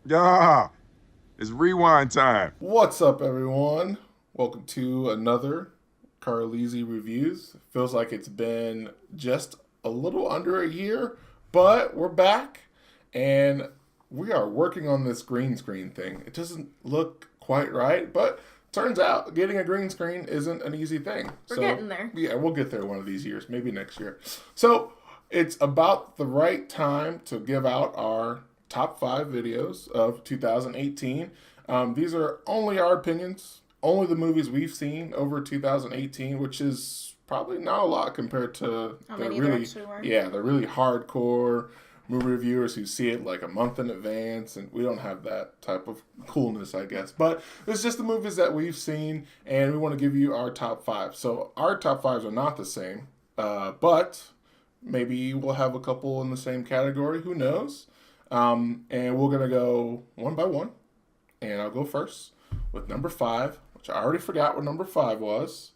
Yeah, it's rewind time. What's up, everyone? Welcome to another Carlisi Reviews. Feels like it's been just a little under a year, but we're back and we are working on this green screen thing. It doesn't look quite right, but turns out getting a green screen isn't an easy thing. We're getting there. Yeah, we'll get there one of these years, maybe next year. So it's about the right time to give out our top 5 videos of 2018. These are only our opinions, only the movies we've seen over 2018, which is probably not a lot compared to How the many there really, actually were? yeah, the really hardcore movie reviewers who see it like a month in advance, and we don't have that type of coolness, I guess. But it's just the movies that we've seen, and we want to give you our top 5. So our top 5s are not the same, but maybe we'll have a couple in the same category. Who knows? And we're gonna go one by one, and I'll go first with number 5, which I already forgot what number 5 was.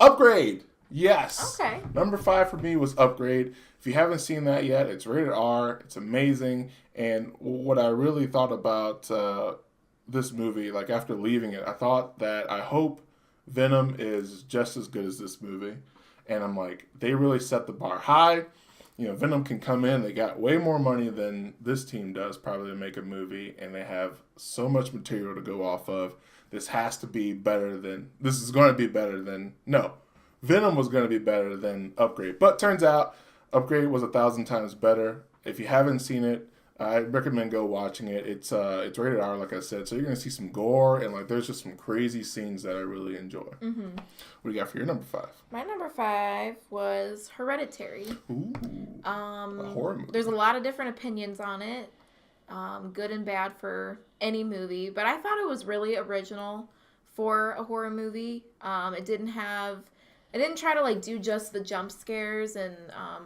Upgrade. Yes. Okay. Number 5 for me was Upgrade. If you haven't seen that yet, it's rated R. It's amazing. And what I really thought about this movie, like after leaving it, I thought that I hope Venom is just as good as this movie. And I'm like, they really set the bar high. You know, Venom can come in. They got way more money than this team does probably to make a movie, and they have so much material to go off of. This has to be better than. This is going to be better than. No, Venom was going to be better than Upgrade, but turns out Upgrade was 1,000 times better. If you haven't seen it, I recommend go watching it. It's rated R, like I said, so you're gonna see some gore and like there's just some crazy scenes that I really enjoy. Mm-hmm. What do you got for your number 5? My number 5 was Hereditary. Ooh, a horror movie. There's a lot of different opinions on it, good and bad for any movie, but I thought it was really original for a horror movie. It didn't try to like do just the jump scares and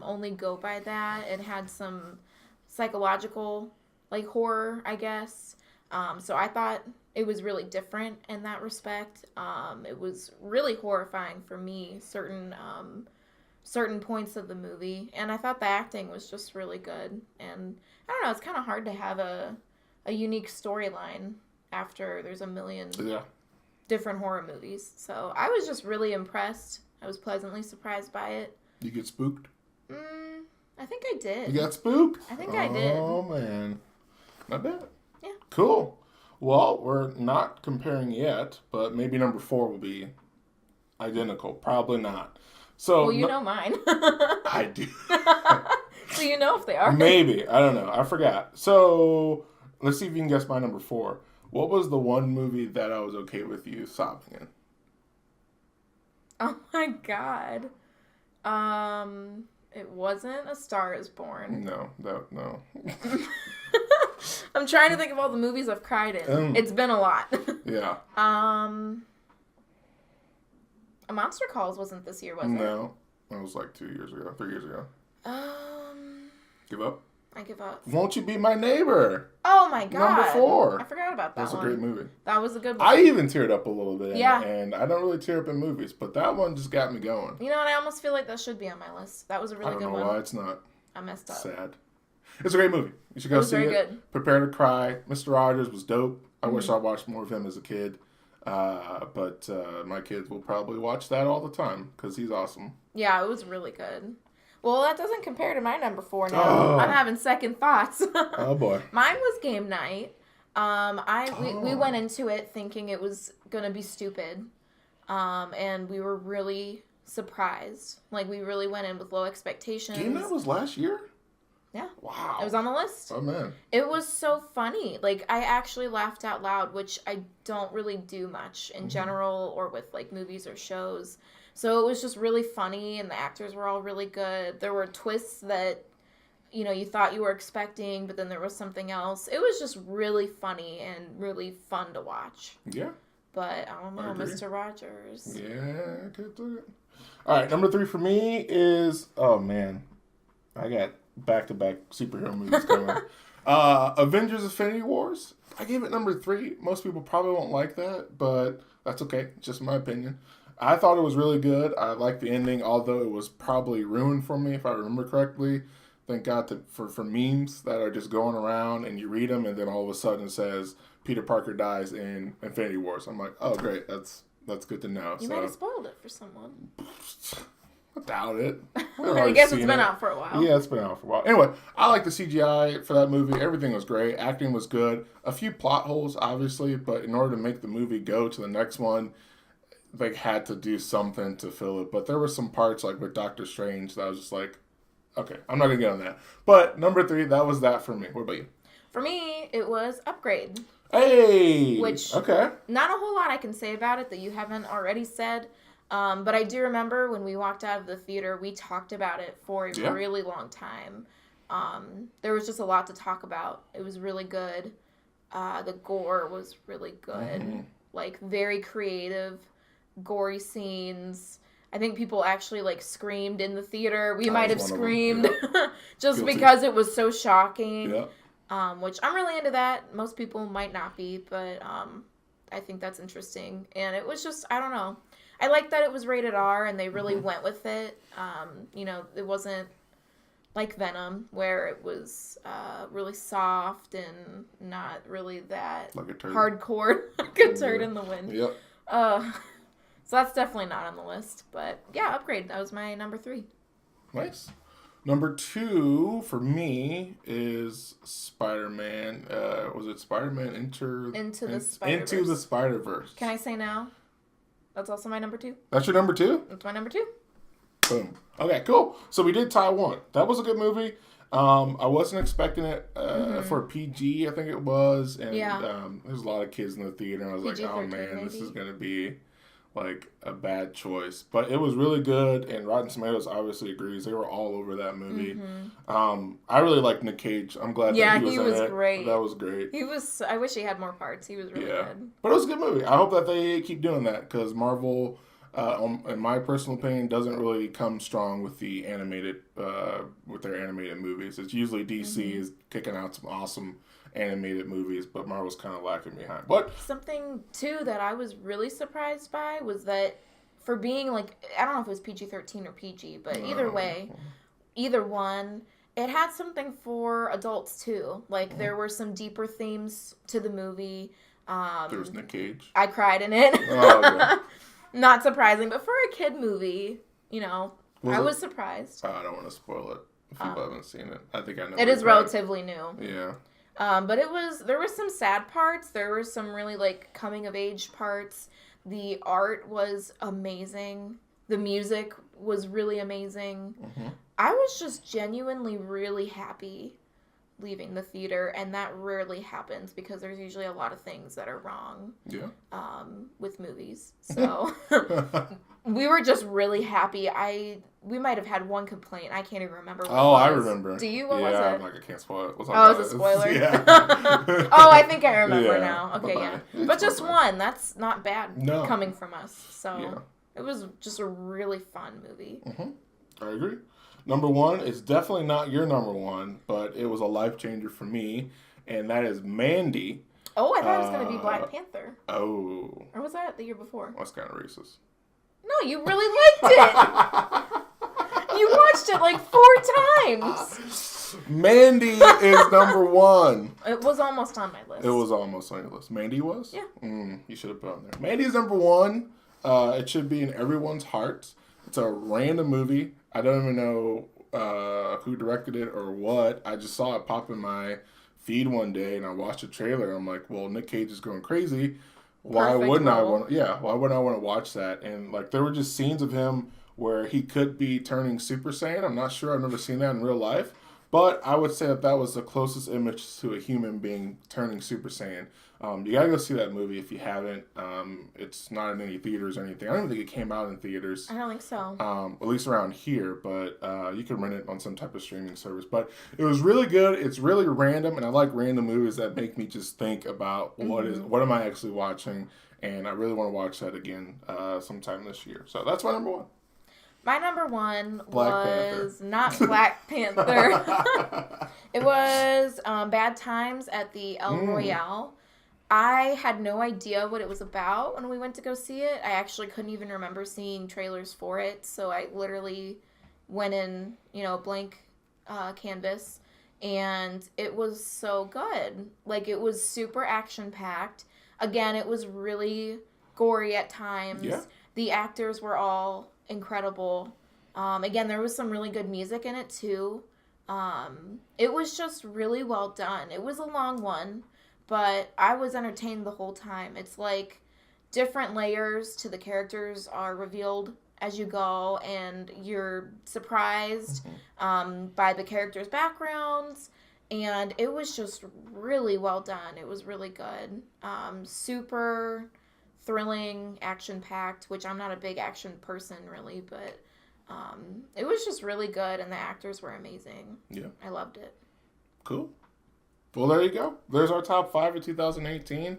only go by that. It had some psychological like horror, I guess. So I thought it was really different in that respect. It was really horrifying for me, certain points of the movie, and I thought the acting was just really good. And I don't know, it's kind of hard to have a unique storyline after there's a million Yeah. different horror movies. So I was just really impressed. I was pleasantly surprised by it. You get spooked? I think I did. You got spooked? I think I did. Oh man, not bad. Yeah. Cool. Well, we're not comparing yet, but maybe number 4 will be identical. Probably not. So Well, you know mine. I do. So you know if they are. Maybe. I don't know. I forgot. So let's see if you can guess my number 4. What was the one movie that I was okay with you sobbing in? Oh my god. It wasn't A Star Is Born. No. No. I'm trying to think of all the movies I've cried in. It's been a lot. Yeah. A Monster Calls wasn't this year, was it? No. That was like 2 years ago, 3 years ago. Give up? I give up. Won't You Be My Neighbor? Oh my god. Number 4. I forgot about that That's one. a great movie. That was a good one. I even teared up a little bit. Yeah. And I don't really tear up in movies, but that one just got me going. You know what? I almost feel like that should be on my list. That was a I really don't good know one. why it's not. I messed up. Sad. It's a great movie. You should go see very it. good. Prepare to cry. Mr. Rogers was dope. I wish I watched more of him as a kid. But my kids will probably watch that all the time because he's awesome. Yeah, it was really good. Well, that doesn't compare to my number 4 now. Oh. I'm having second thoughts. Oh boy. Mine was Game Night. We went into it thinking it was gonna be stupid, and we were really surprised. Like we really went in with low expectations. Game Night was last year? Yeah. Wow. It was on the list. Oh man. It was so funny. Like I actually laughed out loud, which I don't really do much in general or with like movies or shows. So it was just really funny, and the actors were all really good. There were twists that, you know, you thought you were expecting, but then there was something else. It was just really funny and really fun to watch. Yeah. But I don't I know, agree. Mr. Rogers. Yeah, I could do it. All right, number 3 for me is, oh man, I got back-to-back superhero movies coming. Avengers: Infinity Wars. I gave it number 3. Most people probably won't like that, but that's okay. It's just my opinion. I thought it was really good. I liked the ending, although it was probably ruined for me, if I remember correctly. Thank God for memes that are just going around and you read them and then all of a sudden it says Peter Parker dies in Infinity Wars. I'm like, oh great, that's good to know. You might have spoiled it for someone. I doubt it. I guess it's been out for a while. Yeah, it's been out for a while. Anyway, I like the CGI for that movie. Everything was great. Acting was good. A few plot holes, obviously, but in order to make the movie go to the next one, they had to do something to fill it. But there were some parts, like with Doctor Strange, that I was just like, okay, I'm not going to get on that. But number 3, that was that for me. What about you? For me, it was Upgrade. Hey! Which, okay. Not a whole lot I can say about it that you haven't already said. But I do remember when we walked out of the theater, we talked about it for a really long time. There was just a lot to talk about. It was really good. The gore was really good. Mm-hmm. Like, very creative, gory scenes. I think people actually, like, screamed in the theater. We might have screamed just Guilty. Because it was so shocking. Yeah. Which I'm really into that. Most people might not be, but I think that's interesting. And it was just, I don't know. I like that it was rated R and they really went with it. It wasn't like Venom where it was really soft and not really that like hardcore, like a turd in the wind. Yep. So that's definitely not on the list. But yeah, Upgrade. That was my number 3. Nice. Number 2 for me is SpiderMan. Was it SpiderMan Into the Spider-Verse? Into the Spider-Verse. Can I say now? That's also my number 2. That's your number 2? That's my number 2. Boom. Okay, cool. So we did tie 1. That was a good movie. I wasn't expecting it for PG, I think it was. And there's a lot of kids in the theater. And I was like, oh man, this is going to be like a bad choice. But it was really good. And Rotten Tomatoes obviously agrees. They were all over that movie. Mm-hmm. I really liked Nick Cage. I'm glad that he was in it. Great. That was great. I wish he had more parts. He was really good. But it was a good movie. I hope that they keep doing that because Marvel, in my personal opinion, doesn't really come strong with the animated, with their animated movies. It's usually DC is kicking out some awesome animated movies, but Marvel's kind of lacking behind. But something too that I was really surprised by was that for being like, I don't know if it was PG-13 or PG, but either way, either one, it had something for adults too. Like there were some deeper themes to the movie. There was Nick Cage. I cried in it. Oh, okay. Not surprising, but for a kid movie, I was surprised. I don't want to spoil it if people haven't seen it. I think I know. It is relatively new. Yeah. But there was some sad parts. There were some really like coming of age parts. The art was amazing. The music was really amazing. Mm-hmm. I was just genuinely really happy leaving the theater, and that rarely happens because there's usually a lot of things that are wrong with movies. So we were just really happy. We might have had one complaint. I can't even remember what it was. I remember. Do you? What was it? I'm like, I can't spoil it. It's a spoiler? Yeah. I think I remember now. Okay, yeah. But just one. That's not bad coming from us. So it was just a really fun movie. Mm-hmm. I agree. Number 1 is definitely not your number 1, but it was a life changer for me, and that is Mandy. Oh, I thought it was going to be Black Panther. Oh. Or was that the year before? That's kind of racist. No, you really liked it. You watched it like 4 times. Mandy is number 1. It was almost on my list. It was almost on your list. Mandy was? Yeah. You should have put it on there. Mandy is number 1. It should be in everyone's hearts. It's a random movie. I don't even know who directed it or what. I just saw it pop in my feed one day, and I watched the trailer. I'm like, well, Nick Cage is going crazy. Why wouldn't I want to watch that? And like, there were just scenes of him where he could be turning Super Saiyan. I'm not sure. I've never seen that in real life. But I would say that was the closest image to a human being turning Super Saiyan. You gotta go see that movie if you haven't. It's not in any theaters or anything. I don't even think it came out in theaters. I don't think so. At least around here, but you can rent it on some type of streaming service. But it was really good. It's really random, and I like random movies that make me just think about what am I actually watching, and I really want to watch that again sometime this year. So that's my number 1. My number 1 was not Black Panther. It was Bad Times at the El Royale. I had no idea what it was about when we went to go see it. I actually couldn't even remember seeing trailers for it, so I literally went in, blank canvas, and it was so good. Like, it was super action packed. Again, it was really gory at times. Yeah. The actors were all incredible. Again, there was some really good music in it too. It was just really well done. It was a long one, but I was entertained the whole time. It's like different layers to the characters are revealed as you go, and you're surprised by the characters' backgrounds. And it was just really well done. It was really good. Super thrilling, action packed, which I'm not a big action person really, but it was just really good, and the actors were amazing. Yeah. I loved it. Cool. Well, there you go. There's our top 5 of 2018.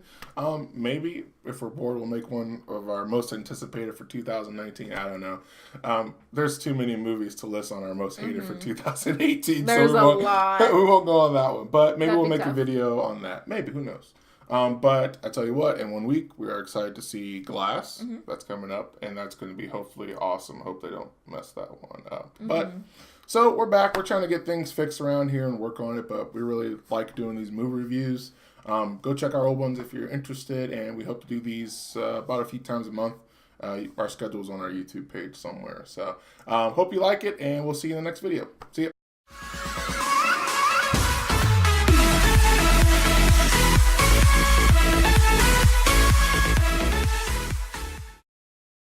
Maybe if we're bored, we'll make one of our most anticipated for 2019. I don't know. There's too many movies to list on our most hated for 2018. There's a lot. We won't go on that one. But maybe That'd we'll be make a tough. video on that. Maybe. Who knows? But I tell you what, in 1 week, we are excited to see Glass. That's coming up, and that's going to be hopefully awesome. Hope they don't mess that one up. But so we're back. We're trying to get things fixed around here and work on it, but we really like doing these movie reviews. Go check our old ones if you're interested, and we hope to do these about a few times a month. Our schedule's on our YouTube page somewhere. So hope you like it, and we'll see you in the next video. See ya.